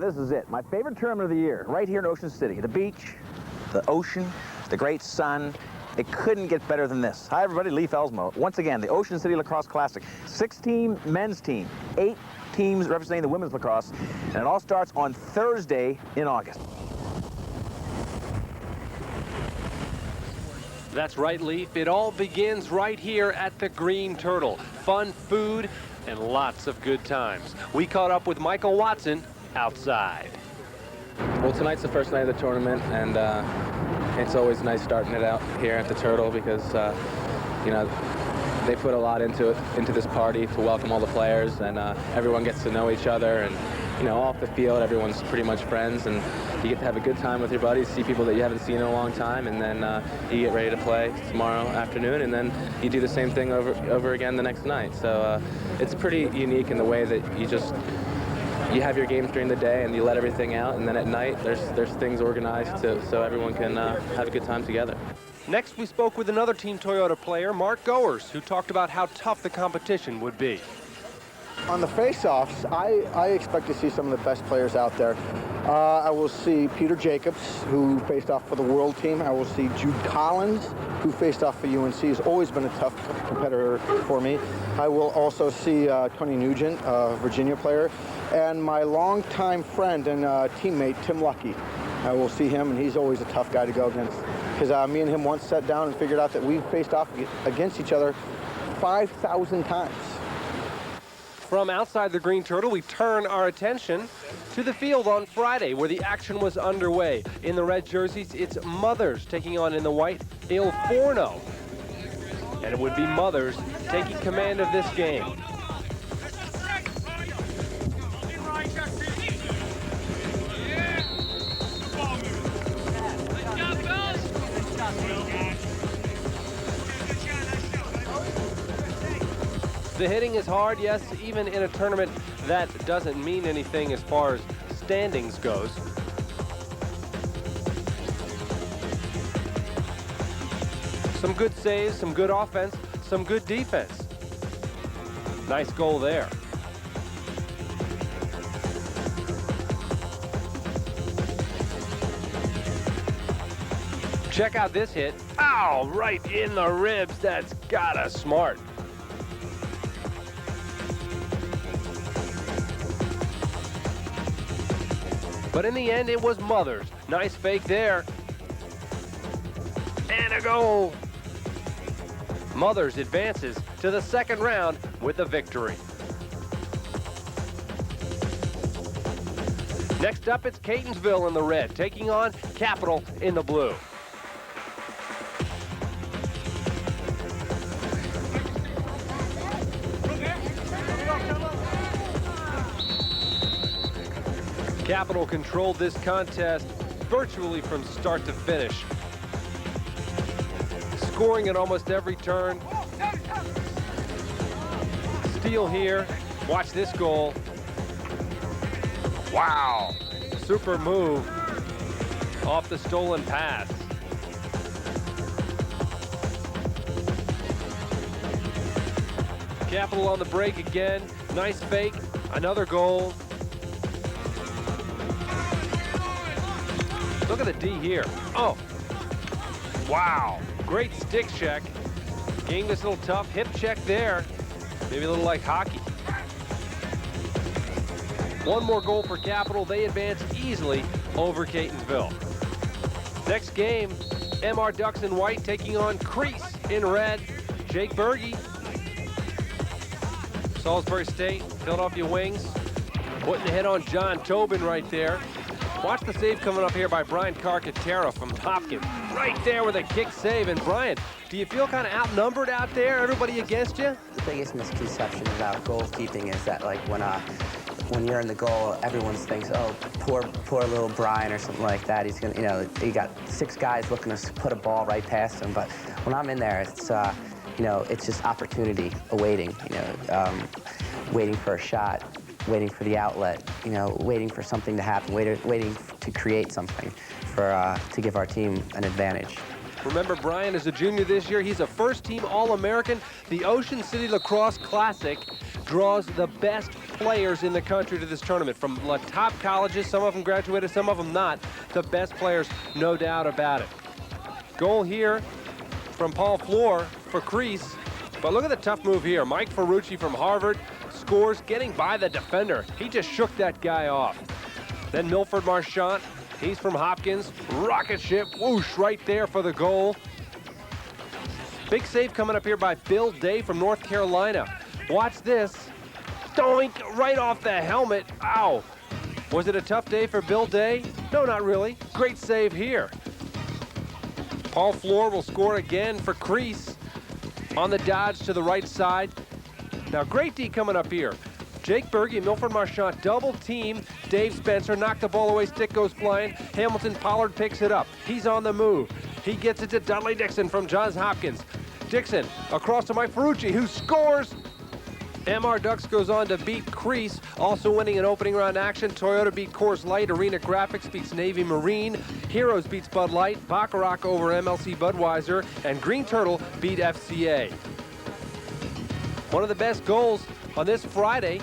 this is it. My favorite tournament of the year, right here in Ocean City. The beach, the ocean, the great sun. It couldn't get better than this. Hi, everybody. Lee Felsmo. Once again, the Ocean City Lacrosse Classic. 6-team men's team. 8 teams representing the women's lacrosse. And it all starts on Thursday in August. That's right, Leaf. It all begins right here at the Green Turtle. Fun food and lots of good times. We caught up with Michael Watson outside. Well, tonight's the first night of the tournament, and it's always nice starting it out here at the Turtle because, you know, they put a lot into this party to welcome all the players, and everyone gets to know each other, and, you know, off the field, everyone's pretty much friends, and you get to have a good time with your buddies, see people that you haven't seen in a long time, and then you get ready to play tomorrow afternoon, and then you do the same thing over again the next night. So it's pretty unique in the way that you have your games during the day and you let everything out, and then at night there's things organized so everyone can have a good time together. Next, we spoke with another Team Toyota player, Mark Goers, who talked about how tough the competition would be. On the face-offs, I expect to see some of the best players out there. I will see Peter Jacobs, who faced off for the world team. I will see Jude Collins, who faced off for UNC. He's always been a tough competitor for me. I will also see Tony Nugent, a Virginia player, and my longtime friend and teammate, Tim Lucky. I will see him, and he's always a tough guy to go against. Because me and him once sat down and figured out that we faced off against each other 5,000 times. From outside the Green Turtle, we turn our attention to the field on Friday, where the action was underway. In the red jerseys, it's Mothers taking on, in the white, Il Forno. And it would be Mothers taking command of this game. The hitting is hard, yes, even in a tournament that doesn't mean anything as far as standings goes. Some good saves, some good offense, some good defense. Nice goal there. Check out this hit. Ow, right in the ribs. That's gotta smart. But in the end, it was Mothers. Nice fake there. And a goal. Mothers advances to the second round with a victory. Next up, it's Catonsville in the red, taking on Capital in the blue. Capital controlled this contest virtually from start to finish. Scoring at almost every turn. Steal here. Watch this goal. Wow. Super move off the stolen pass. Capital on the break again. Nice fake. Another goal. Look at the D here. Oh, wow. Great stick check. Game this little tough. Hip check there. Maybe a little like hockey. One more goal for Capital. They advance easily over Catonsville. Next game, MR Ducks in white taking on Crease in red. Jake Berge. Salisbury State, Philadelphia Wings. Putting the hit on John Tobin right there. Watch the save coming up here by Brian Carcaterra from Hopkins. Right there with a kick save. And Brian, do you feel kind of outnumbered out there? Everybody against you? The biggest misconception about goalkeeping is that, like, when you're in the goal, everyone thinks, oh, poor little Brian or something like that. He's gonna, you know, you got 6 guys looking to put a ball right past him. But when I'm in there, it's, you know, it's just opportunity awaiting. You know, waiting for a shot. Waiting for the outlet, you know, waiting for something to happen, waiting to create something to give our team an advantage. Remember, Brian is a junior this year. He's a first-team All-American. The Ocean City Lacrosse Classic draws the best players in the country to this tournament. From the top colleges, some of them graduated, some of them not. The best players, no doubt about it. Goal here from Paul Floor for Crease. But look at the tough move here. Mike Ferrucci from Harvard scores, getting by the defender. He just shook that guy off. Then Milford Marchant, he's from Hopkins. Rocket ship, whoosh, right there for the goal. Big save coming up here by Bill Day from North Carolina. Watch this. Doink, right off the helmet. Ow. Was it a tough day for Bill Day? No, not really. Great save here. Paul Floor will score again for Crease on the dodge to the right side. Now, great D coming up here. Jake Berge and Milford Marchant double team. Dave Spencer knocked the ball away, stick goes flying. Hamilton Pollard picks it up. He's on the move. He gets it to Dudley Dixon from Johns Hopkins. Dixon across to Mike Ferrucci, who scores. MR Ducks goes on to beat Crease, also winning an opening round action. Toyota beat Coors Light. Arena Graphics beats Navy Marine. Heroes beats Bud Light. Bacharach over MLC Budweiser. And Green Turtle beat FCA. One of the best goals on this Friday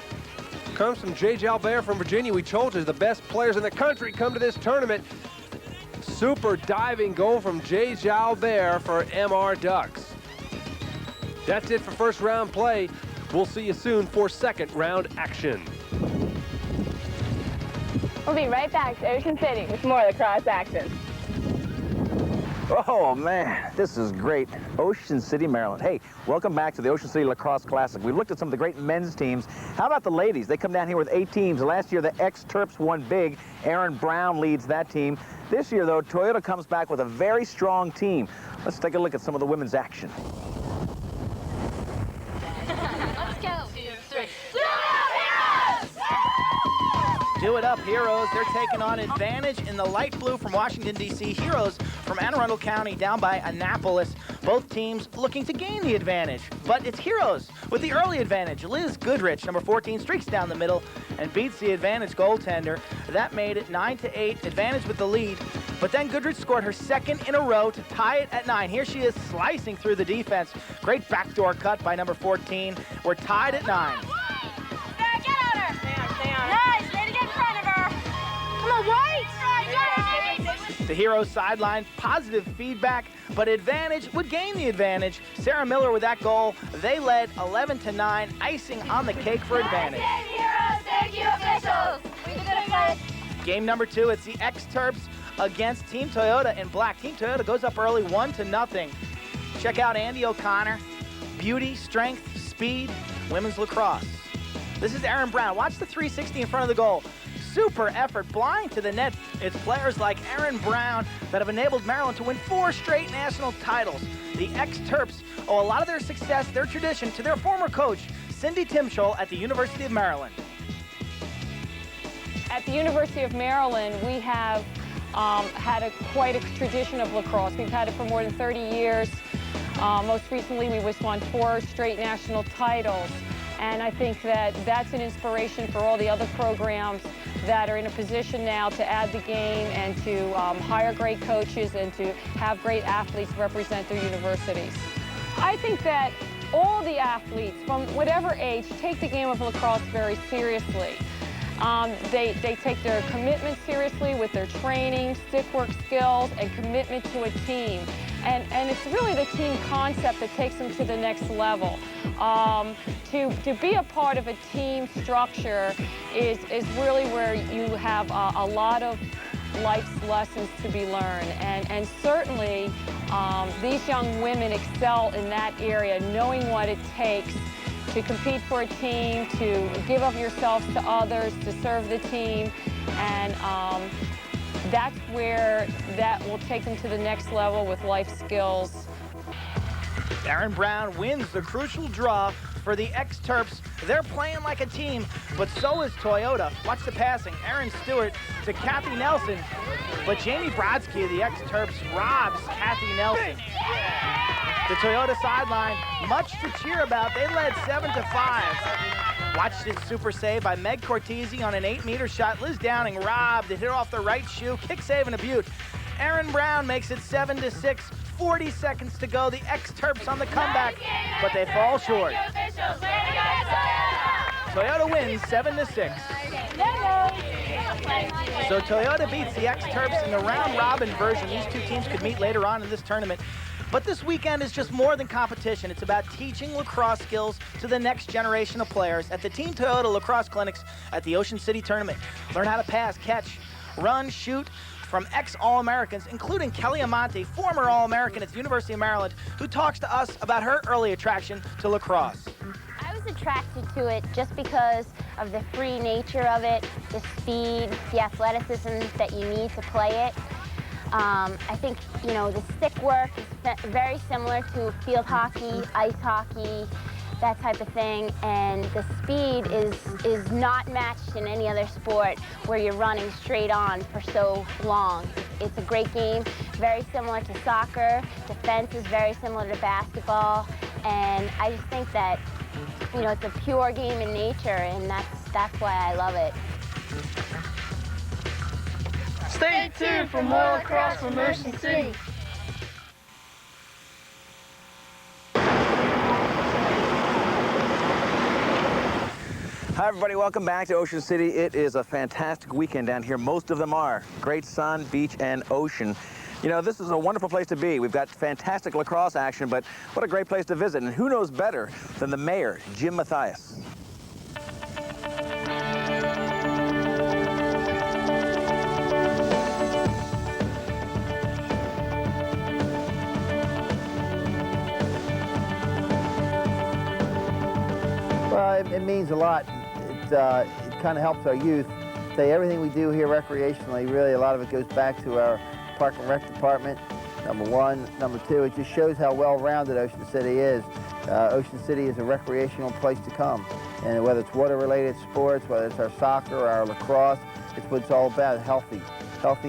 comes from J.J. Albert from Virginia. We told you the best players in the country come to this tournament. Super diving goal from J.J. Albert for MR Ducks. That's it for first round play. We'll see you soon for second round action. We'll be right back to Ocean City with more lacrosse action. Oh, man, this is great. Ocean City, Maryland. Hey, welcome back to the Ocean City Lacrosse Classic. We looked at some of the great men's teams. How about the ladies? They come down here with 8 teams. Last year, the X-Terps won big. Aaron Brown leads that team. This year, though, Toyota comes back with a very strong team. Let's take a look at some of the women's action. Let's go. 2, 3. Do it up, Heroes. They're taking on Advantage in the light blue from Washington, D.C. Heroes from Anne Arundel County down by Annapolis. Both teams looking to gain the advantage. But it's Heroes with the early advantage. Liz Goodrich, number 14, streaks down the middle and beats the Advantage goaltender. That made it 9-8. Advantage with the lead. But then Goodrich scored her second in a row to tie it at 9. Here she is slicing through the defense. Great backdoor cut by number 14. We're tied at 9. Get on her. Stay on her. Nice. Way to get in front of her. Come on, White. The Heroes sideline, positive feedback, but Advantage would gain the advantage. Sarah Miller with that goal. They led 11-9, icing on the cake for Advantage. Heroes, thank you, officials. We did it, guys. Game number 2, it's the X-Terps against Team Toyota in black. Team Toyota goes up early 1-0. Check out Andy O'Connor. Beauty, strength, speed, women's lacrosse. This is Aaron Brown. Watch the 360 in front of the goal. Super effort, blind to the net. It's players like Aaron Brown that have enabled Maryland to win 4 straight national titles. The X-Terps owe a lot of their success, their tradition, to their former coach, Cindy Timchol at the University of Maryland. At the University of Maryland, we have had quite a tradition of lacrosse. We've had it for more than 30 years. Most recently, we just won 4 straight national titles. And I think that that's an inspiration for all the other programs that are in a position now to add the game and to hire great coaches and to have great athletes represent their universities. I think that all the athletes from whatever age take the game of lacrosse very seriously. They take their commitment seriously with their training, stick work skills, and commitment to a team. And it's really the team concept that takes them to the next level. To be a part of a team structure is really where you have a lot of life's lessons to be learned. And certainly these young women excel in that area, knowing what it takes to compete for a team, to give of yourself to others, to serve the team. And that's where that will take them to the next level with life skills. Aaron Brown wins the crucial draw for the X-Terps. They're playing like a team, but so is Toyota. Watch the passing. Aaron Stewart to Kathy Nelson. But Jamie Brodsky of the X-Terps robs Kathy Nelson. The Toyota sideline, much to cheer about. They led 7-5. Watch this super save by Meg Cortese on an 8-meter shot. Liz Downing robbed. It hit off the right shoe. Kick save and a beaut. Aaron Brown makes it 7-6. 40 seconds to go. The X-Terps on the comeback, but they fall short. Toyota wins 7-6. So Toyota beats the X-Terps in the round-robin version. These two teams could meet later on in this tournament. But this weekend is just more than competition. It's about teaching lacrosse skills to the next generation of players at the Team Toyota Lacrosse Clinics at the Ocean City Tournament. Learn how to pass, catch, run, shoot from ex-All-Americans, including Kelly Amante, former All-American at the University of Maryland, who talks to us about her early attraction to lacrosse. I was attracted to it just because of the free nature of it, the speed, the athleticism that you need to play it. I think, you know, the stick work is very similar to field hockey, ice hockey, that type of thing, and the speed is not matched in any other sport where you're running straight on for so long. It's a great game, very similar to soccer. Defense is very similar to basketball, and I just think that, you know, it's a pure game in nature, and that's why I love it. Stay tuned for more lacrosse from Ocean City. Hi everybody, welcome back to Ocean City. It is a fantastic weekend down here. Most of them are. Great sun, beach, and ocean. You know, this is a wonderful place to be. We've got fantastic lacrosse action, but what a great place to visit. And who knows better than the mayor, Jim Mathias. Well, it means a lot. It kind of helps our youth. Say everything we do here recreationally, really a lot of it goes back to our Park and Rec department, number one. Number two, it just shows how well-rounded Ocean City is. Ocean City is a recreational place to come. And whether it's water-related sports, whether it's our soccer or our lacrosse, it's what it's all about, a healthy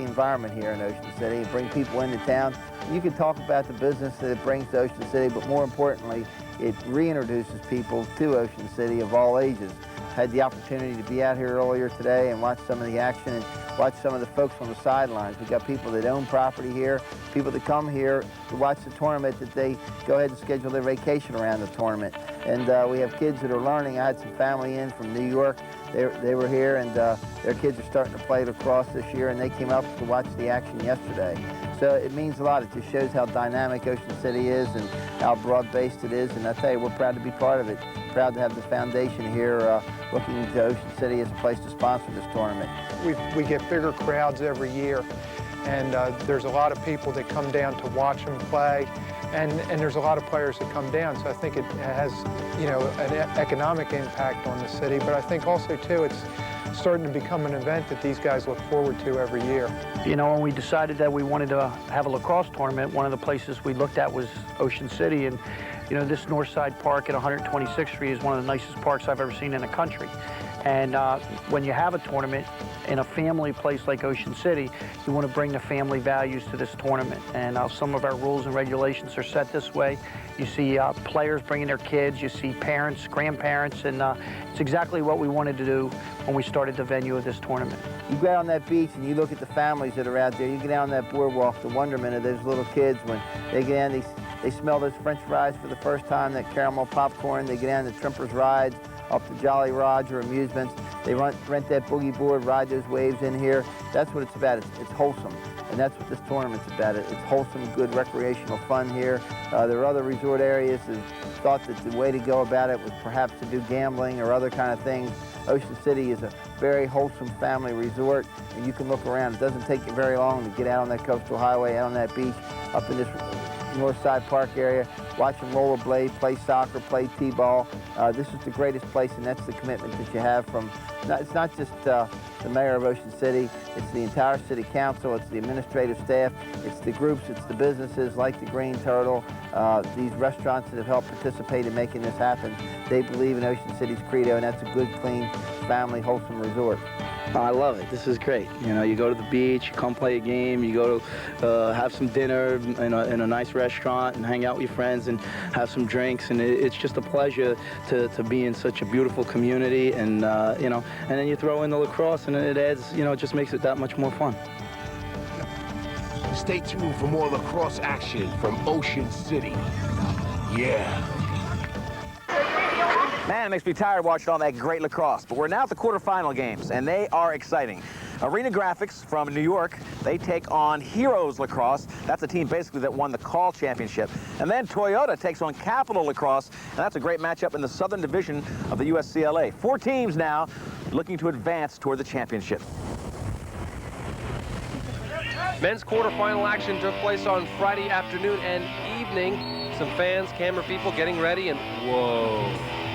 environment here in Ocean City. Bring people into town. You can talk about the business that it brings to Ocean City, but more importantly, it reintroduces people to Ocean City of all ages. Had the opportunity to be out here earlier today and watch some of the action and watch some of the folks on the sidelines. We've got people that own property here, people that come here to watch the tournament, that they go ahead and schedule their vacation around the tournament. And we have kids that are learning. I had some family in from New York. They were here, and their kids are starting to play lacrosse this year, and they came up to watch the action yesterday. So it means a lot. It just shows how dynamic Ocean City is and how broad-based it is. And I tell you, we're proud to be part of it. Proud to have the foundation here looking to Ocean City as a place to sponsor this tournament. We get bigger crowds every year, and there's a lot of people that come down to watch them play, and there's a lot of players that come down. So I think it has, you know, an economic impact on the city, but I think also too it's starting to become an event that these guys look forward to every year. You know, when we decided that we wanted to have a lacrosse tournament, one of the places we looked at was Ocean City, and you know, this Northside Park at 126th Street is one of the nicest parks I've ever seen in the country. And when you have a tournament in a family place like Ocean City, you want to bring the family values to this tournament. And some of our rules and regulations are set this way. You see players bringing their kids, you see parents, grandparents, and it's exactly what we wanted to do when we started the venue of this tournament. You go out on that beach and you look at the families that are out there. You get out on that boardwalk, the wonderment of those little kids when they get down, they smell those French fries for the first time, that caramel popcorn. They get down the Trimpers rides, up to Jolly Roger amusements. They rent that boogie board, ride those waves in here. That's what it's about. It's wholesome, and that's what this tournament's about. It's wholesome, good recreational fun here. There are other resort areas that thought that the way to go about it was perhaps to do gambling or other kind of things. Ocean City is a very wholesome family resort, and you can look around. It doesn't take you very long to get out on that coastal highway, out on that beach, up in this Northside Park area, watch them rollerblade, play soccer, play t-ball. This is the greatest place, and that's the commitment that you have from, it's not just the mayor of Ocean City, it's the entire city council, it's the administrative staff, it's the groups, it's the businesses like the Green Turtle, these restaurants that have helped participate in making this happen. They believe in Ocean City's credo, and that's a good, clean, family, wholesome resort. I love it. This is great. You know, you go to the beach, you come play a game, you go to have some dinner in a nice restaurant and hang out with your friends and have some drinks, and it's just a pleasure to be in such a beautiful community, and you know, and then you throw in the lacrosse and it adds, you know, it just makes it that much more fun. Stay tuned for more lacrosse action from Ocean City. Yeah. Man, it makes me tired watching all that great lacrosse. But we're now at the quarterfinal games, and they are exciting. Arena Graphics from New York, they take on Heroes Lacrosse. That's a team basically that won the Call Championship. And then Toyota takes on Capital Lacrosse, and that's a great matchup in the Southern Division of the USCLA. 4 teams now looking to advance toward the championship. Men's quarterfinal action took place on Friday afternoon and evening. Some fans, camera people getting ready, and whoa,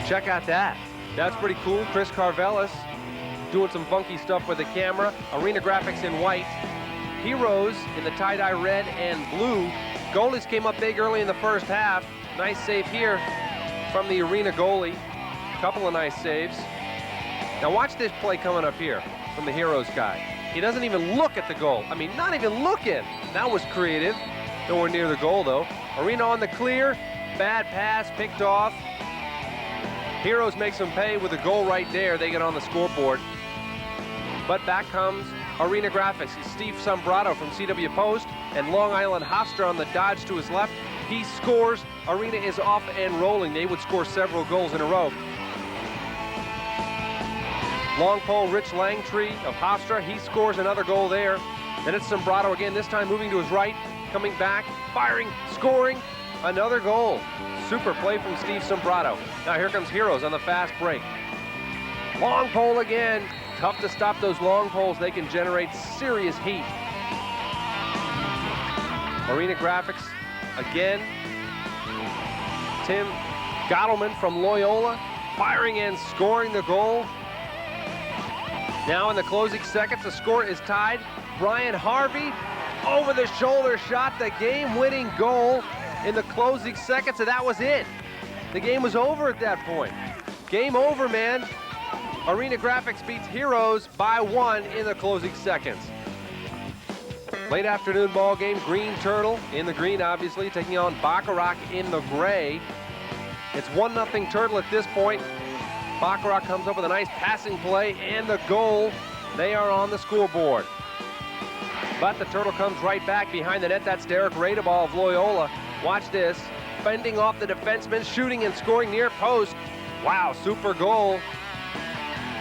check out that. That's pretty cool. Chris Carvelis doing some funky stuff with the camera. Arena Graphics in white. Heroes in the tie-dye red and blue. Goalies came up big early in the first half. Nice save here from the Arena goalie. Couple of nice saves. Now watch this play coming up here from the Heroes guy. He doesn't even look at the goal. I mean, not even looking. That was creative. Nowhere near the goal, though. Arena on the clear. Bad pass, picked off. Heroes make some pay with a goal right there. They get on the scoreboard. But back comes Arena Graphics. It's Steve Sombrato from CW Post and Long Island Hofstra on the dodge to his left. He scores. Arena is off and rolling. They would score several goals in a row. Long pole, Rich Langtree of Hofstra. He scores another goal there. Then it's Sombrato again, this time moving to his right, coming back, firing, scoring, another goal. Super play from Steve Sombrato. Now here comes Heroes on the fast break. Long pole again. Tough to stop those long poles. They can generate serious heat. Arena Graphics again. Tim Gottleman from Loyola firing and scoring the goal. Now in the closing seconds, the score is tied. Brian Harvey over the shoulder shot, the game-winning goal in the closing seconds, and that was it. The game was over at that point. Game over, man. Arena Graphics beats Heroes by 1 in the closing seconds. Late afternoon ball game, Green Turtle in the green, obviously, taking on Bacharach in the gray. It's 1-0 Turtle at this point. Bacharach comes up with a nice passing play and the goal. They are on the scoreboard. But the Turtle comes right back behind the net. That's Derek Radeball of Loyola. Watch this. Fending off the defenseman, shooting and scoring near post. Wow, super goal.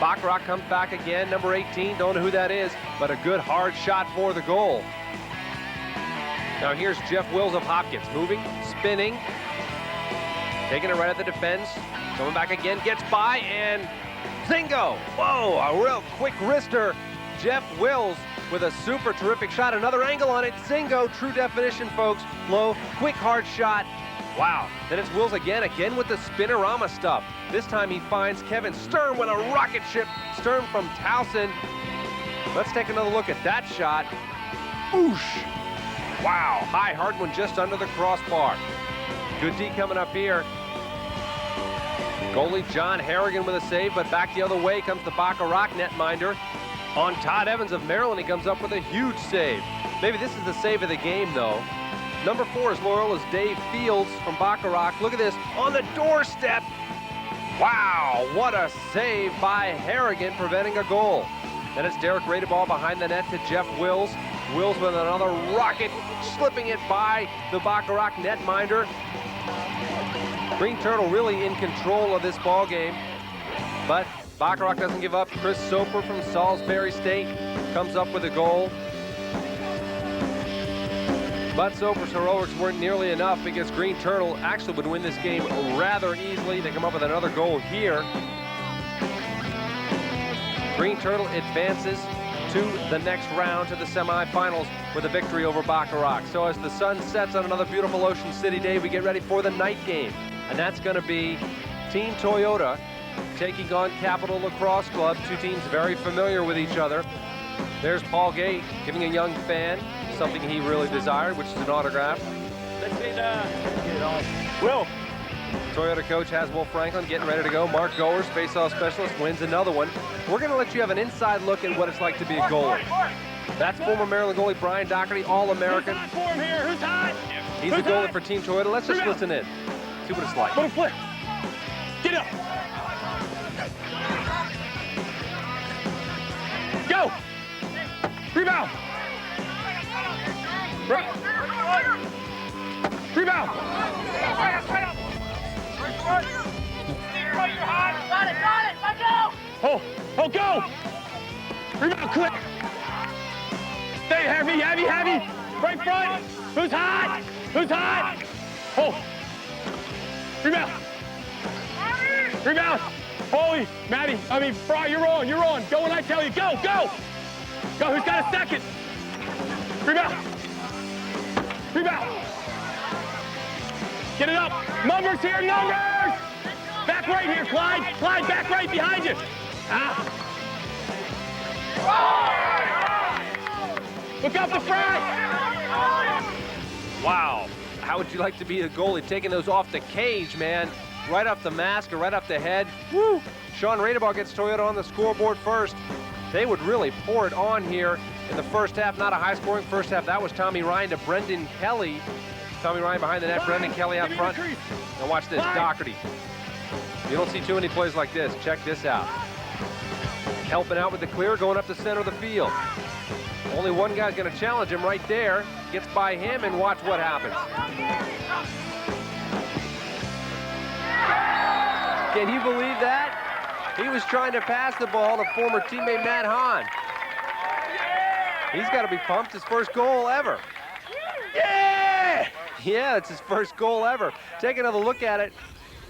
Bacharach comes back again, number 18. Don't know who that is, but a good hard shot for the goal. Now here's Jeff Wills of Hopkins. Moving, spinning. Taking it right at the defense. Coming back again, gets by, and zingo! Whoa, a real quick wrister. Jeff Wills with a super terrific shot. Another angle on it. Zingo, true definition, folks. Low, quick, hard shot. Wow. Then it's Wills again with the spinorama stuff. This time he finds Kevin Stern with a rocket ship. Stern from Towson. Let's take another look at that shot. Oosh! Wow, high, hard one just under the crossbar. Good D coming up here. Goalie John Harrigan with a save, but back the other way comes the Bacharach netminder. On Todd Evans of Maryland, he comes up with a huge save. Maybe this is the save of the game, though. Number 4 is Loyola's Dave Fields from Bacharach. Look at this, on the doorstep. Wow, what a save by Harrigan, preventing a goal. Then it's Derek Radeball behind the net to Jeff Wills. Wills with another rocket, slipping it by the Bacharach netminder. Green Turtle really in control of this ball game, but Bacharach doesn't give up. Chris Soper from Salisbury State comes up with a goal. But Soper's heroics weren't nearly enough because Green Turtle actually would win this game rather easily. They come up with another goal here. Green Turtle advances to the next round, to the semifinals, with a victory over Bacharach. So as the sun sets on another beautiful Ocean City day, we get ready for the night game. And that's going to be Team Toyota taking on Capital Lacrosse Club, two teams very familiar with each other. There's Paul Gate giving a young fan something he really desired, which is an autograph. Will. Toyota coach has Will Franklin getting ready to go. Mark Goers, face-off specialist, wins another one. We're going to let you have an inside look at what it's like to be a goalie. That's former Maryland goalie Brian Doherty, All-American. He's the goalie for Team Toyota. Let's just listen in, see what it's like. Get up. Go. Rebound. Rebound. Got it, let's go! Oh, go! Rebound, quick! Stay heavy. Right front. Who's hot? Oh. Rebound. Holy, Fry, you're on. Go when I tell you, go! Go, who's got a second? Rebound. Get it up. Numbers here, numbers! Back right here, Clyde, back right behind you. Look out for Fry! Wow. How would you like to be a goalie taking those off the cage, man? Right off the mask or right off the head. Woo! Sean Radebaugh gets Toyota on the scoreboard first. They would really pour it on here in the first half. Not a high-scoring first half. That was Tommy Ryan to Brendan Kelly. Tommy Ryan behind the net, Brendan Kelly out front. Now watch this, Doherty. You don't see too many plays like this. Check this out. Helping out with the clear, going up the center of the field. Only one guy's going to challenge him right there. Gets by him, and watch what happens. Can you believe that? He was trying to pass the ball to former teammate Matt Hahn. He's got to be pumped. His first goal ever. Yeah! Yeah, it's his first goal ever. Take another look at it.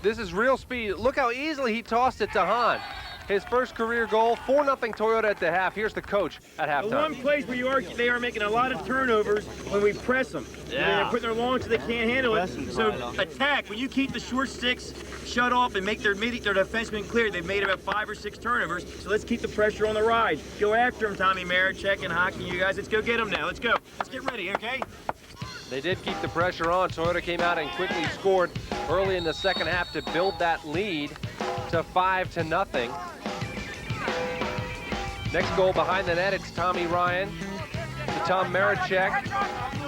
This is real speed. Look how easily he tossed it to Hahn. His first career goal, 4-0 Toyota at the half. Here's the coach at halftime. The one place where they are making a lot of turnovers when we press them. Yeah. They're putting their long so they can't handle it. So attack, when you keep the short sticks shut off and make their defensemen clear, they've made about 5 or 6 turnovers. So let's keep the pressure on the rise. Go after them, Tommy Marichek and Hockey, you guys. Let's go get them now. Let's go. Let's get ready, okay? They did keep the pressure on. Toyota came out and quickly scored early in the second half to build that lead to 5-0. Next goal behind the net, it's Tommy Ryan to Tom Marichek.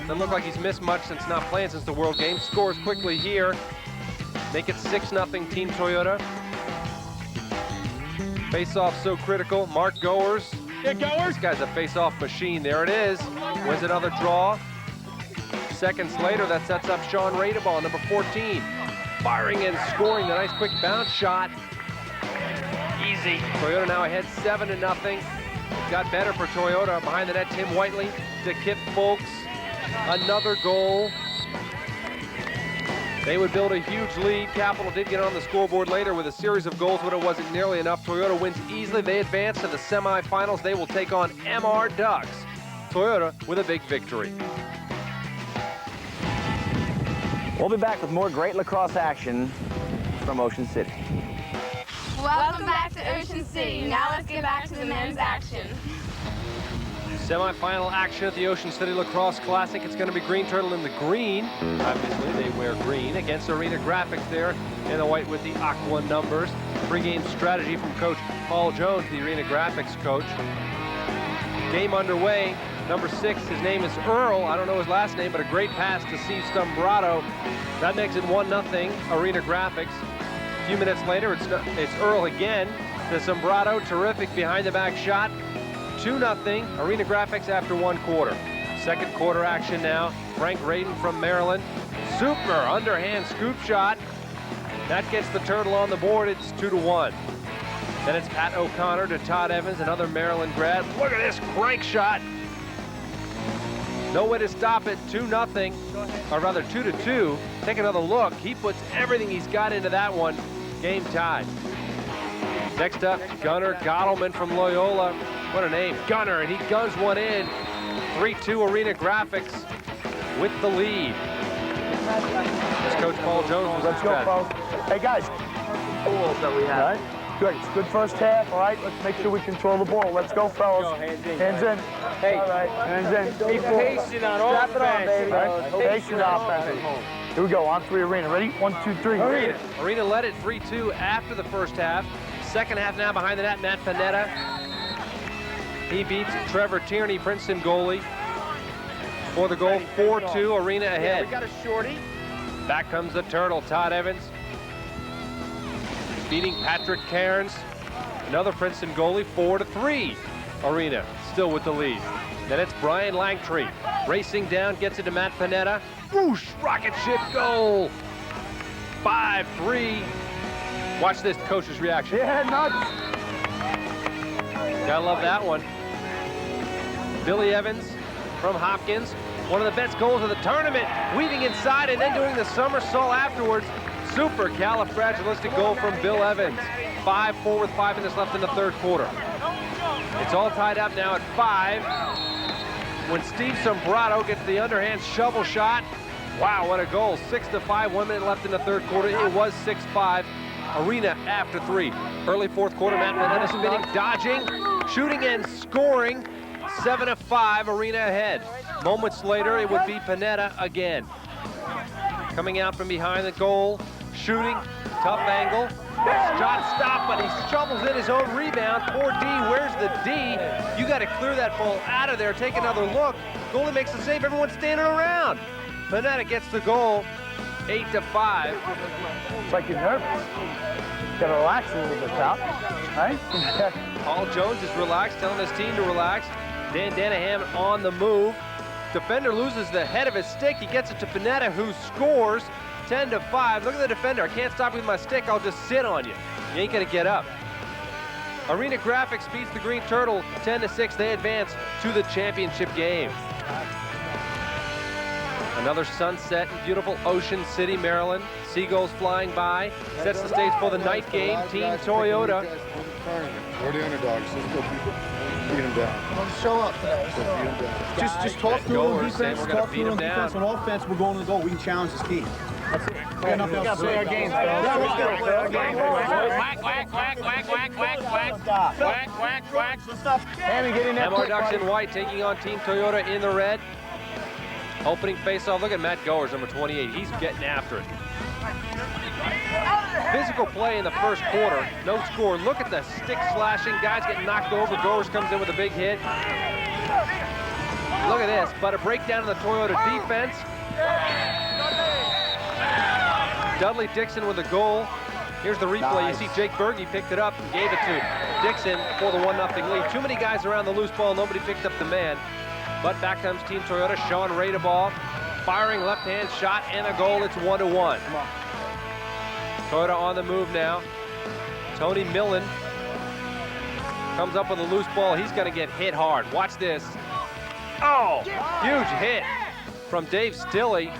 Doesn't look like he's missed much since not playing since the World Games. Scores quickly here. Make it 6-0 Team Toyota. Face-off so critical. Mark Goers. Yeah, Goers. This guy's a face-off machine. There it is. Wins another draw. Seconds later, that sets up Sean Radebaugh, number 14. Firing and scoring the nice quick bounce shot. Easy. Toyota now ahead 7-0. Got better for Toyota. Behind the net, Tim Whiteley to Kip Folks. Another goal. They would build a huge lead. Capital did get on the scoreboard later with a series of goals, but it wasn't nearly enough. Toyota wins easily. They advance to the semifinals. They will take on MR Ducks. Toyota with a big victory. We'll be back with more great lacrosse action from Ocean City. Welcome back to Ocean City. Now let's get back to the men's action. Semi-final action at the Ocean City Lacrosse Classic. It's going to be Green Turtle in the green. Obviously, they wear green against Arena Graphics there in the white with the aqua numbers. Pre-game strategy from Coach Paul Jones, the Arena Graphics coach. Game underway. Number 6, his name is Earl. I don't know his last name, but a great pass to Steve Stumbrato. That makes it 1-0 Arena Graphics. A few minutes later, it's Earl again to Sombrado. Terrific behind-the-back shot. 2-0 Arena Graphics after 1 quarter. Second quarter action now. Frank Radin from Maryland. Super underhand scoop shot. That gets the Turtle on the board. It's 2-1. Then it's Pat O'Connor to Todd Evans, another Maryland grad. Look at this crank shot. No way to stop it. 2-0, or rather 2-2. Take another look. He puts everything he's got into that one. Game tied. Next up, Gunnar Gottleman from Loyola. What a name, Gunnar, and he guns one in. 3-2 Arena Graphics with the lead. This Coach Paul Jones was Let's go, folks. Hey, guys. Goals that we have. All right. Good. It's good first half. All right. Let's make sure we control the ball. Let's go, fellas. Go, hands in. Hands in. Hey. All right. Hands in. Be patient on Strap it on, offense. baby. All right. Patient offense. Here we go. On 3 Arena. Ready? 1, 2, 3. Arena led it 3-2 after the first half. Second half now behind the net, Matt Panetta. He beats Trevor Tierney, Princeton goalie, for the goal. 4-2, Arena ahead. Yeah, we got a shorty. Back comes the Turtle, Todd Evans. Beating Patrick Cairns, another Princeton goalie, 4-3. Arena still with the lead. Then it's Brian Langtree. Racing down, gets it to Matt Panetta. Whoosh, rocket ship goal. 5-3. Watch this coach's reaction. Yeah, nuts. Gotta love that one. Billy Evans from Hopkins. One of the best goals of the tournament. Weaving inside and then doing the somersault afterwards. Super califragilistic goal from Bill Evans. 5-4 with 5 minutes left in the third quarter. It's all tied up now at 5. When Steve Sombrato gets the underhand shovel shot. Wow, what a goal. 6-5, 1 minute left in the third quarter. It was 6-5. Arena after 3. Early fourth quarter, Matt Panetta spinning, dodging, shooting and scoring. 7-5, Arena ahead. Moments later, it would be Panetta again. Coming out from behind the goal, shooting, tough angle. Shot stopped, but he shovels in his own rebound. Poor D, where's the D? You got to clear that ball out of there, take another look. Goalie makes the save, everyone's standing around. Panetta gets the goal, 8-5. It's like you're nervous. Got to relax a little bit, pal. Right? Paul Jones is relaxed, telling his team to relax. Dan Danahan on the move. Defender loses the head of his stick. He gets it to Panetta, who scores. 10-5. Look at the defender. I can't stop with my stick. I'll just sit on you. You ain't gonna get up. Arena Graphics beats the Green Turtle 10-6. They advance to the championship game. Another sunset in beautiful Ocean City, Maryland. Seagulls flying by. Sets the stage for the night game. Team Toyota. We're the underdogs. Let's go beat them down. Let's show up today. Just talk through on defense. Talk through on defense. On offense, we're going to the goal. We can challenge this team. That's it. We got nothing else to play our games. Whack, whack, whack, whack, whack, whack, whack. Stop. Whack, whack, whack. Stop. Hammy, get in there. MR Ducks in white taking on Team Toyota in the red. Opening faceoff. Look at Matt Goers, number 28. He's getting after it. Physical play in the first quarter. No score. Look at the stick slashing. Guys getting knocked over. Goers comes in with a big hit. Look at this. But a breakdown in the Toyota defense. Dudley Dixon with a goal. Here's the replay. Nice. You see Jake Berge picked it up and gave it to Dixon for the 1-0 lead. Too many guys around the loose ball. Nobody picked up the man. But back comes Team Toyota. Sean Radeball firing left-hand shot and a goal. It's 1-1. Toyota on the move now. Tony Millen comes up with a loose ball. He's going to get hit hard. Watch this. Oh, huge hit from Dave Stilley.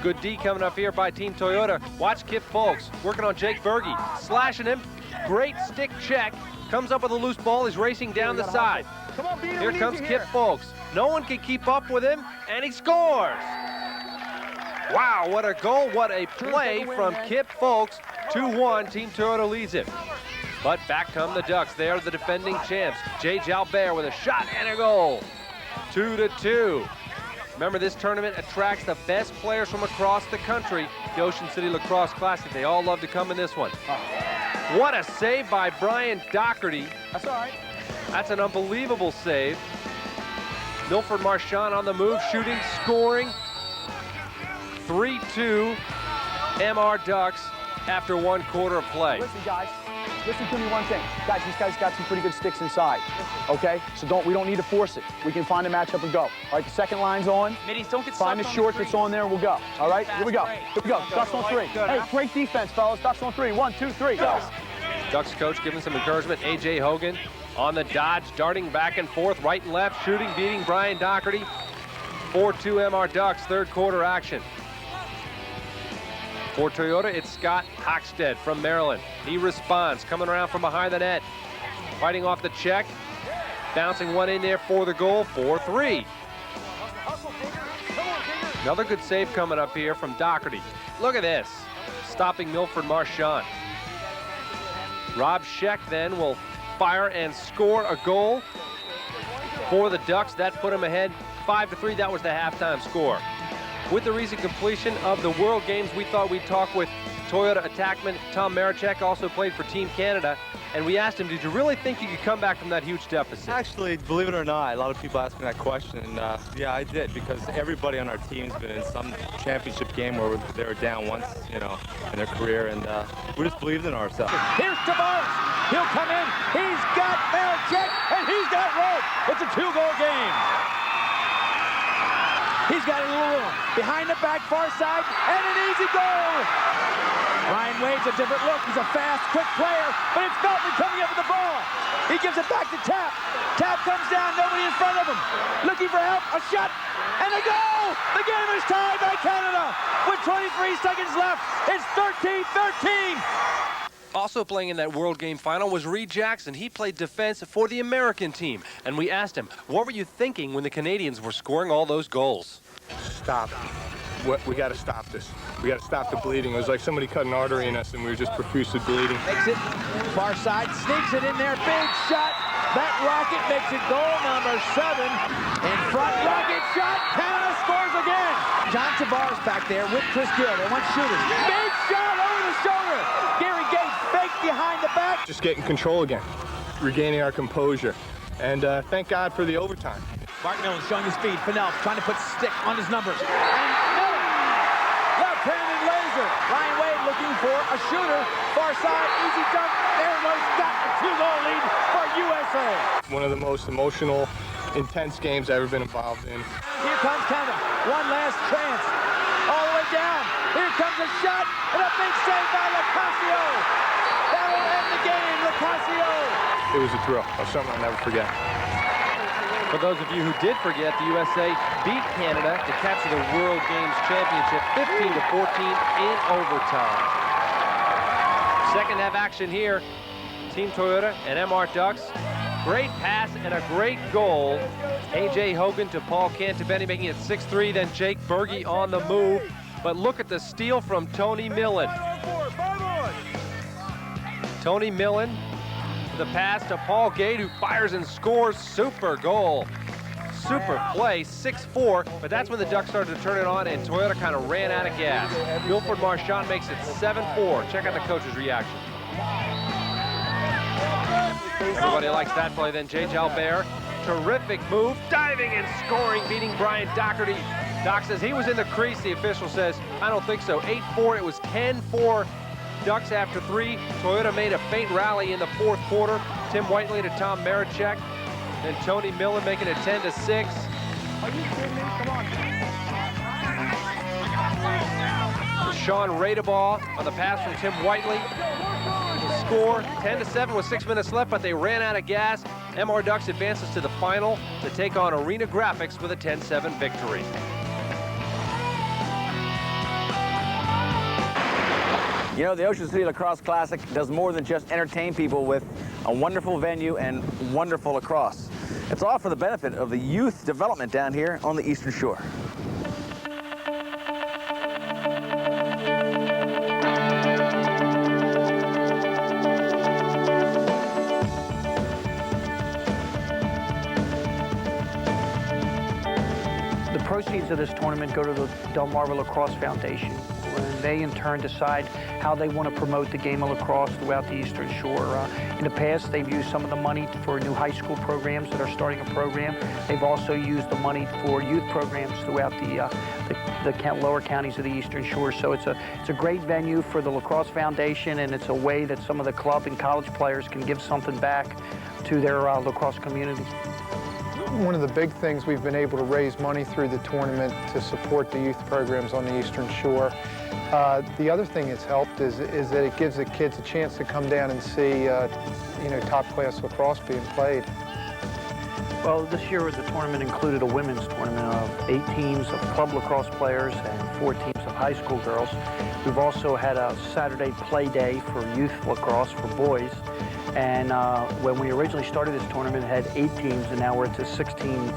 Good D coming up here by Team Toyota. Watch Kip Folks working on Jake Berge, slashing him. Great stick check. Comes up with a loose ball. He's racing down the side. Here comes Kip Folks. No one can keep up with him, and he scores. Wow, what a goal, what a play from Kip Folks. 2-1, Team Toyota leads it. But back come the Ducks. They are the defending champs. Jay Jalbert with a shot and a goal. 2-2. Remember, this tournament attracts the best players from across the country. The Ocean City Lacrosse Classic. They all love to come in this one. What a save by Brian Doherty. That's all right. That's an unbelievable save. Milford Marchand on the move, shooting, scoring. 3-2 MR Ducks after 1 quarter of play. Listen, guys. Listen to me one thing. Guys, these guys got some pretty good sticks inside. Okay? So we don't need to force it. We can find a matchup and go. All right, the second line's on. Middies, don't get Find the short that's on there and we'll go. All right? Here we go. Here we go. Ducks on 3. Hey, great defense, fellas. Ducks on 3. 1, 2, 3. Go. Ducks coach giving some encouragement. A.J. Hogan on the dodge, darting back and forth, right and left, shooting, beating Brian Doherty. 4-2 MR Ducks, third quarter action. For Toyota, it's Scott Hockstead from Maryland. He responds, coming around from behind the net, fighting off the check, bouncing one in there for the goal, 4-3. Another good save coming up here from Doherty. Look at this, stopping Milford Marchand. Rob Scheck then will fire and score a goal for the Ducks. That put them ahead 5-3. That was the halftime score. With the recent completion of the World Games, we thought we'd talk with Toyota attackman Tom Marachek, also played for Team Canada, and we asked him, did you really think you could come back from that huge deficit? Actually, believe it or not, a lot of people ask me that question, and yeah, I did, because everybody on our team's been in some championship game where they were down once, you know, in their career, and we just believed in ourselves. Here's Tavares. He'll come in. He's got Bacharach, and he's got rope. It's a 2-goal game. He's got a little room. Behind the back, far side, and an easy goal. Ryan Wade's a different look. He's a fast, quick player, but it's Felton coming up with the ball. He gives it back to Tap. Tap comes down, nobody in front of him. Looking for help, a shot, and a goal! The game is tied by Canada. With 23 seconds left, it's 13-13. Also playing in that World Game Final was Reed Jackson. He played defense for the American team. And we asked him, what were you thinking when the Canadians were scoring all those goals? Stop. We got to stop this. We got to stop the bleeding. It was like somebody cut an artery in us and we were just profusely bleeding. Makes it far side, sneaks it in there, big shot. That rocket makes it goal number 7. In front, rocket shot, Canada scores again. John Tavares back there with Chris Gill. They want shooters. Big shot over the shoulder. Gary Gates fake behind the back. Just getting control again, regaining our composure. And thank God for the overtime. Mark Millen showing his speed. Fennell trying to put stick on his numbers. And Millen, left-handed laser. Ryan Wade looking for a shooter. Far side, easy dunk. There it goes. Got a 2-goal lead for USA. One of the most emotional, intense games I've ever been involved in. Here comes Canada. One last chance. All the way down. Here comes a shot and a big save by Lacrosse. That will end the game, Lacrosse. It was a thrill. It's something I'll never forget. For those of you who did forget, the USA beat Canada to capture the World Games Championship 15-14 in overtime. Second half action here. Team Toyota and MR Ducks. Great pass and a great goal. A.J. Hogan to Paul Cantabeni, making it 6-3. Then Jake Berge on the move. But look at the steal from Tony Millen. Tony Millen. The pass to Paul Gade, who fires and scores. Super goal. Super play, 6-4, but that's when the Ducks started to turn it on and Toyota kind of ran out of gas. Milford Marchand makes it 7-4. Check out the coach's reaction. Everybody likes that play. Then J. Jalbert, terrific move, diving and scoring, beating Brian Doherty. Doc says he was in the crease. The official says, I don't think so. 8-4, it was 10-4. Ducks after 3. Toyota made a faint rally in the 4th quarter. Tim Whiteley to Tom Marechek. Then Tony Millen making it 10-6. Are you kidding me? Come on. Sean Radebaugh on the pass from Tim Whiteley. The score 10-7 with 6 minutes left, but they ran out of gas. MR Ducks advances to the final to take on Arena Graphics with a 10-7 victory. You know, the Ocean City Lacrosse Classic does more than just entertain people with a wonderful venue and wonderful lacrosse. It's all for the benefit of the youth development down here on the Eastern Shore. The proceeds of this tournament go to the Delmarva Lacrosse Foundation. And they in turn decide how they want to promote the game of lacrosse throughout the Eastern Shore. In the past, they've used some of the money for new high school programs that are starting a program. They've also used the money for youth programs throughout the lower counties of the Eastern Shore. So it's a great venue for the Lacrosse Foundation, and it's a way that some of the club and college players can give something back to their lacrosse community. One of the big things, we've been able to raise money through the tournament to support the youth programs on the Eastern Shore. The other thing it's helped is that it gives the kids a chance to come down and see, you know, top-class lacrosse being played. Well, this year the tournament included a women's tournament of 8 teams of club lacrosse players and 4 teams of high school girls. We've also had a Saturday play day for youth lacrosse for boys. And when we originally started this tournament, it had 8 teams, and now we're to 16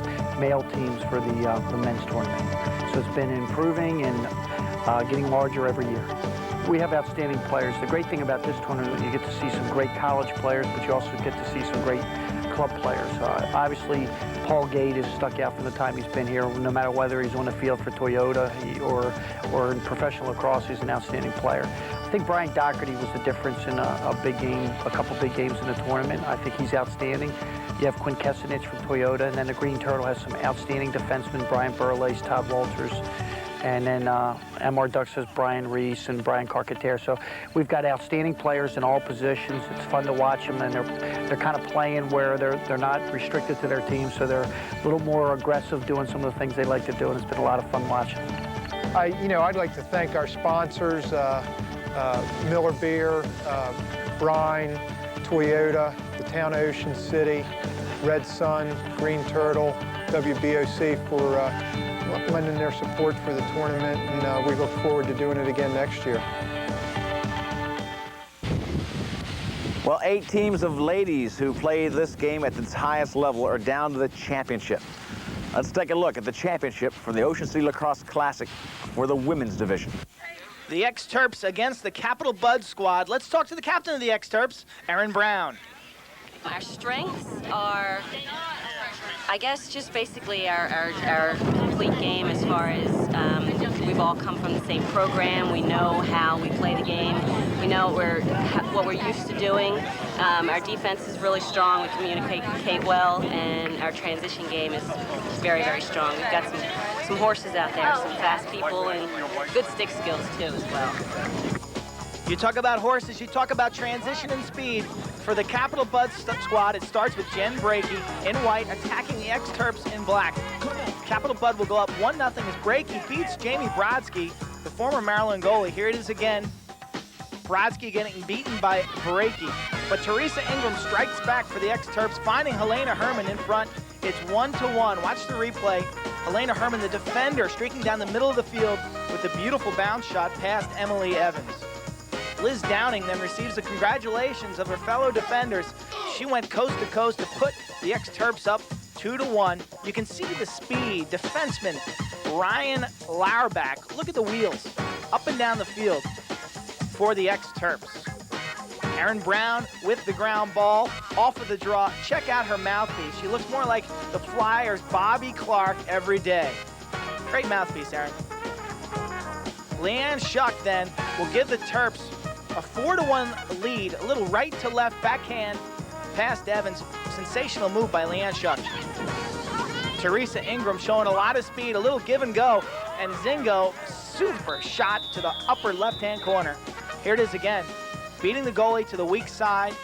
male teams for the men's tournament. So it's been improving and getting larger every year. We have outstanding players. The great thing about this tournament is you get to see some great college players, but you also get to see some great club players. Obviously, Paul Gade has stuck out from the time he's been here. No matter whether he's on the field for Toyota or in professional lacrosse, he's an outstanding player. think Brian Doherty was the difference in a big game, a couple big games in the tournament. I think he's outstanding. You have Quinn Kessenich from Toyota, and then the Green Turtle has some outstanding defensemen, Brian Burleys, Todd Walters, and then MR Ducks has Brian Reese and Brian Carcaterre. So we've got outstanding players in all positions. It's fun to watch them, and they're kind of playing where they're not restricted to their team, so they're a little more aggressive doing some of the things they like to do, and it's been a lot of fun watching. I'd like to thank our sponsors, Miller Beer, Brine, Toyota, the town of Ocean City, Red Sun, Green Turtle, WBOC for lending their support for the tournament, and we look forward to doing it again next year. Well, 8 teams of ladies who play this game at its highest level are down to the championship. Let's take a look at the championship for the Ocean City Lacrosse Classic for the women's division. The X-Terps against the Capital Bud squad. Let's talk to the captain of the X-Terps, Erin Brown. Our strengths are, I guess, just basically our complete game as far as we've all come from the same program. We know how we play the game. We know what we're used to doing. Our defense is really strong. We communicate well, and our transition game is very, very strong. We've got some horses out there, some fast people, and good stick skills too as well. You talk about horses, you talk about transition and speed. For the Capital Bud squad, it starts with Jen Brakey in white, attacking the X-Terps in black. Capital Bud will go up 1-0 as Brakey beats Jamie Brodsky, the former Maryland goalie. Here it is again. Brodsky getting beaten by Brakey. But Teresa Ingram strikes back for the X-Terps, finding Helena Herman in front. It's 1-1. Watch the replay. Helena Herman, the defender, streaking down the middle of the field with a beautiful bounce shot past Emily Evans. Liz Downing then receives the congratulations of her fellow defenders. She went coast to coast to put the X-Terps up 2-1. You can see the speed. Defenseman Ryan Lauerbach. Look at the wheels up and down the field for the X-Terps. Erin Brown with the ground ball off of the draw. Check out her mouthpiece. She looks more like the Flyers' Bobby Clark every day. Great mouthpiece, Erin. Leanne Schuck then will give the Terps a 4-1 lead, a little right to left backhand past Evans. Sensational move by Leanne Schuck. Teresa Ingram showing a lot of speed, a little give and go, and Zingo, super shot to the upper left-hand corner. Here it is again, beating the goalie to the weak side,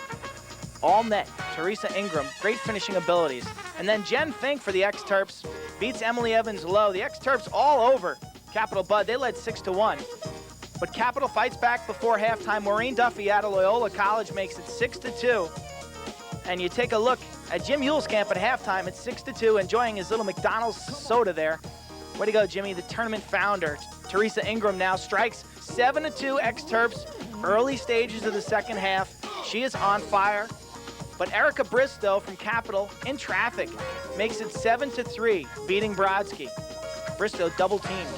all net. Teresa Ingram, great finishing abilities. And then Jen Fink for the X-Terps beats Emily Evans low. The X-Terps all over Capital Bud. They led 6-1. But Capital fights back before halftime. Maureen Duffy out of Loyola College makes it 6-2. And you take a look at Jim Hulskamp at halftime. It's 6-2, enjoying his little McDonald's soda there. Way to go, Jimmy, the tournament founder. Teresa Ingram now strikes 7-2 X-Terps. Early stages of the second half. She is on fire. But Erica Bristow from Capital in traffic makes it 7-3, beating Brodsky. Bristow double teamed.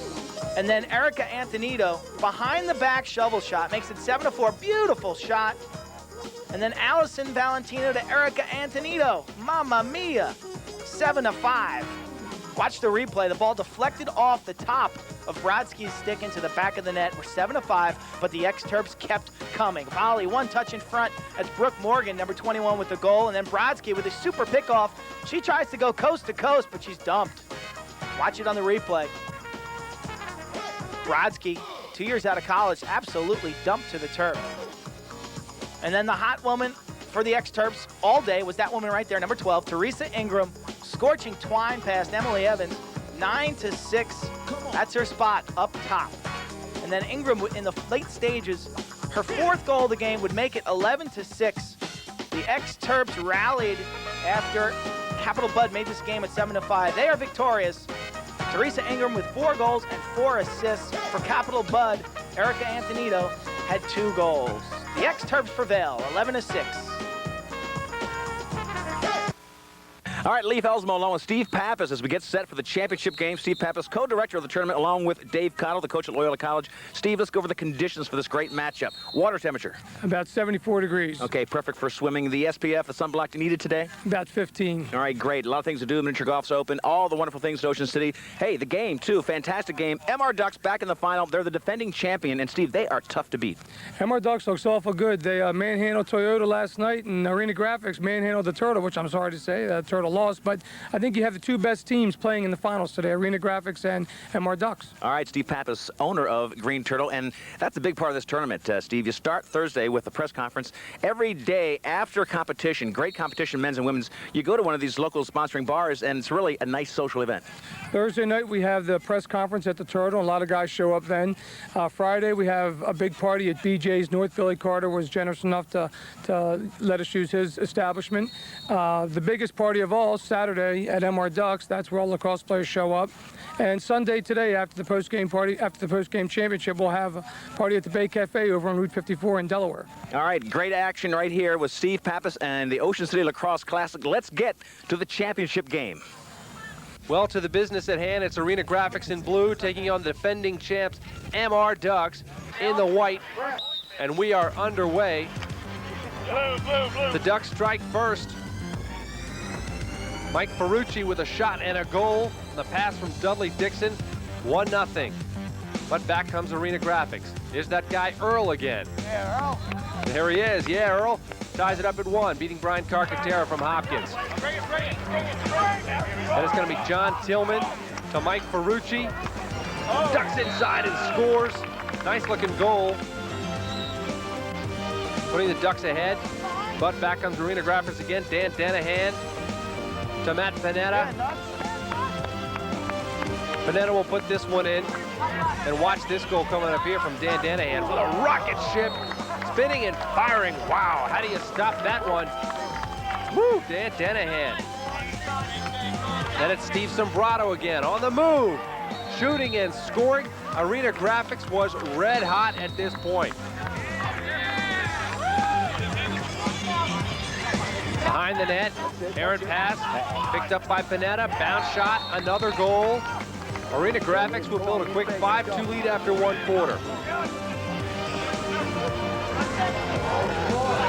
And then Erica Antonito, behind the back shovel shot, makes it 7-4. Beautiful shot. And then Allison Valentino to Erica Antonito. Mamma mia. 7-5. Watch the replay. The ball deflected off the top of Brodsky's stick into the back of the net. We're 7-5, but the X-Terps kept coming. Volley, one touch in front. That's Brooke Morgan, number 21, with the goal. And then Brodsky with a super pickoff. She tries to go coast to coast, but she's dumped. Watch it on the replay. Brodsky, 2 years out of college, absolutely dumped to the turf. And then the hot woman for the X-Terps all day was that woman right there, number 12, Teresa Ingram, scorching twine past Emily Evans, 9-6. That's her spot up top. And then Ingram in the late stages, her 4th goal of the game would make it 11-6. The X-Terps rallied after Capital Bud made this game at 7-5. They are victorious. Teresa Ingram with 4 goals and 4 assists. For Capital Bud, Erica Antonito had 2 goals. The X-Terps prevail, 11-6. All right, Leif Elsmo along with Steve Pappas as we get set for the championship game. Steve Pappas, co-director of the tournament, along with Dave Cottle, the coach at Loyola College. Steve, let's go over the conditions for this great matchup. Water temperature? About 74 degrees. Okay, perfect for swimming. The SPF, the sunblock you needed today? About 15. All right, great. A lot of things to do. Miniature golf's open. All the wonderful things at Ocean City. Hey, the game, too. Fantastic game. MR Ducks back in the final. They're the defending champion. And, Steve, they are tough to beat. MR Ducks looks awful good. They manhandled Toyota last night, and Arena Graphics manhandled the Turtle, which I'm sorry to say, the Turtle lost. But I think you have the two best teams playing in the finals today, Arena Graphics and MR Ducks. All right, Steve Pappas, owner of Green Turtle, and that's a big part of this tournament, Steve. You start Thursday with the press conference. Every day after competition, great competition, men's and women's, you go to one of these local sponsoring bars, and it's really a nice social event. Thursday night, we have the press conference at the Turtle, and a lot of guys show up then. Friday, we have a big party at BJ's. North Billy Carter was generous enough to let us use his establishment. The biggest party of all, Saturday at MR Ducks. That's where all lacrosse players show up. And Sunday today, after the post-game party, after the post-game championship, we'll have a party at the Bay Cafe over on Route 54 in Delaware. All right, great action right here with Steve Pappas and the Ocean City Lacrosse Classic. Let's get to the championship game. Well, to the business at hand, it's Arena Graphics in blue taking on the defending champs MR Ducks in the white, and we are underway. The Ducks strike first. Mike Ferrucci with a shot and a goal. The pass from Dudley Dixon, 1-0. But back comes Arena Graphics. Here's that guy Earl again. Yeah, Earl. There he is. Yeah, Earl ties it up at 1, beating Brian Carcaterra from Hopkins. And it's going to be John Tillman to Mike Ferrucci. Ducks inside and scores. Nice looking goal. Putting the Ducks ahead. But back comes Arena Graphics again. Dan Danahan to Matt Panetta. Panetta will put this one in. And watch this goal coming up here from Dan Danahan with a rocket ship. Spinning and firing. Wow, how do you stop that one? Woo, Dan Danahan. Then it's Steve Sombrato again on the move. Shooting and scoring. Arena Graphics was red hot at this point. Behind the net, errant pass, picked up by Panetta, bounce shot, another goal. Arena Graphics will build a quick 5-2 lead after 1 quarter.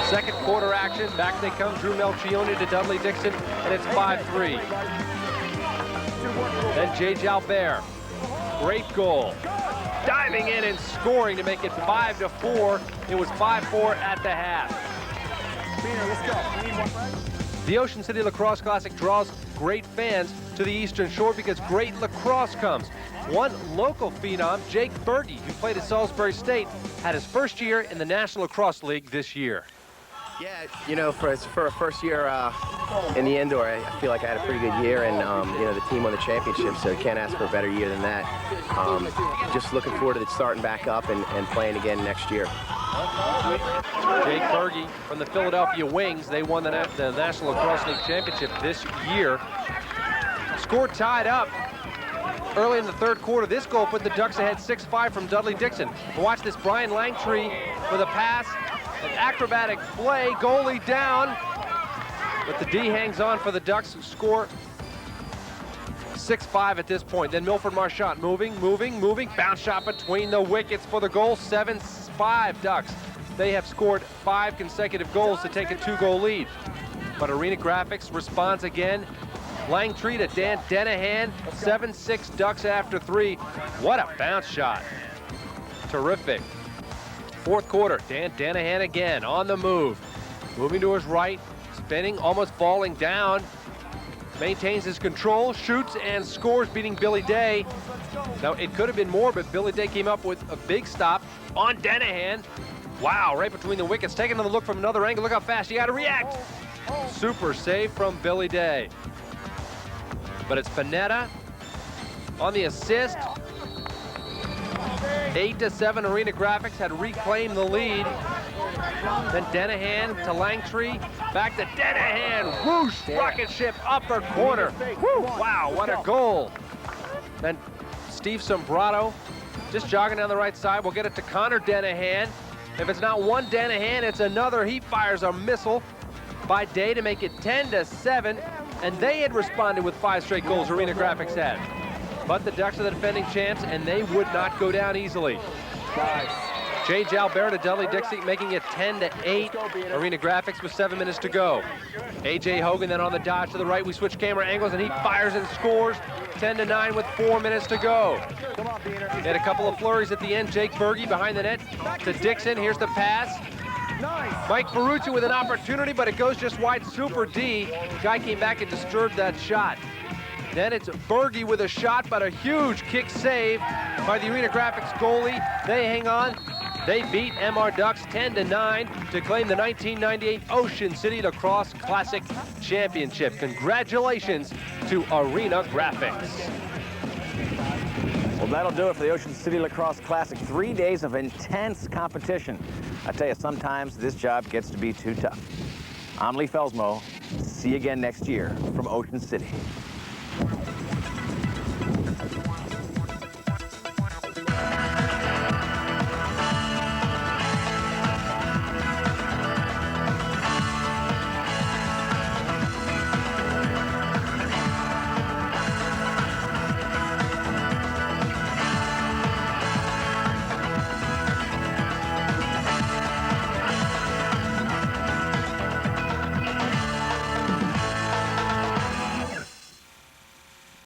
Second quarter action, back they come, Drew Melchione to Dudley Dixon, and it's 5-3. Then Jay Jalbert, great goal. Diving in and scoring to make it 5-4. It was 5-4 at the half. The Ocean City Lacrosse Classic draws great fans to the Eastern Shore because great lacrosse comes. One local phenom, Jake Berge, who played at Salisbury State, had his first year in the National Lacrosse League this year. Yeah, you know, for a first year in the indoor, I feel like I had a pretty good year, and you know, the team won the championship, so you can't ask for a better year than that. Just looking forward to it starting back up and playing again next year. Jake Berge from the Philadelphia Wings, they won the National Lacrosse League Championship this year. Score tied up early in the third quarter. This goal put the Ducks ahead 6-5 from Dudley Dixon. Watch this, Brian Langtree with a pass, an acrobatic play, goalie down, but the D hangs on for the Ducks, who score 6-5 at this point. Then Milford Marchant moving, bounce shot between the wickets for the goal, 7-5 Ducks. They have scored 5 consecutive goals to take a 2-goal lead. But Arena Graphics responds again. Langtree to Dan Danahan, 7-6 Ducks after 3. What a bounce shot. Terrific. Fourth quarter, Dan Danahan again on the move. Moving to his right, spinning, almost falling down. Maintains his control, shoots and scores, beating Billy Day. Now, it could have been more, but Billy Day came up with a big stop on Danahan. Wow, right between the wickets. Take another look from another angle. Look how fast you got to react. Super save from Billy Day. But it's Panetta on the assist. 8-7 Arena Graphics had reclaimed the lead. Then Danahan to Langtree, back to Danahan, whoosh, rocket ship, upper corner. Woo, wow, what a goal. Then Steve Sombrato just jogging down the right side. We'll get it to Connor Danahan. If it's not one Danahan, it's another. He fires a missile by Day to make it 10-7. and they had responded with 5 straight goals, Arena Graphics had. But the Ducks are the defending champs, and they would not go down easily. Jay Jalbert to Dudley Dixie, making it 10-8. Arena Graphics with 7 minutes to go. A.J. Hogan then on the dodge to the right. We switch camera angles, and he fires and scores. 10-9 with 4 minutes to go. Had a couple of flurries at the end. Jake Berge behind the net to Dixon. Here's the pass. Mike Ferrucci with an opportunity, but it goes just wide. Super D. Guy came back and disturbed that shot. Then it's Berge with a shot, but a huge kick save by the Arena Graphics goalie. They hang on. They beat MR Ducks 10-9 to claim the 1998 Ocean City Lacrosse Classic Championship. Congratulations to Arena Graphics. Well, that'll do it for the Ocean City Lacrosse Classic. 3 days of intense competition. I tell you, sometimes this job gets to be too tough. I'm Lee Felsmo. See you again next year from Ocean City.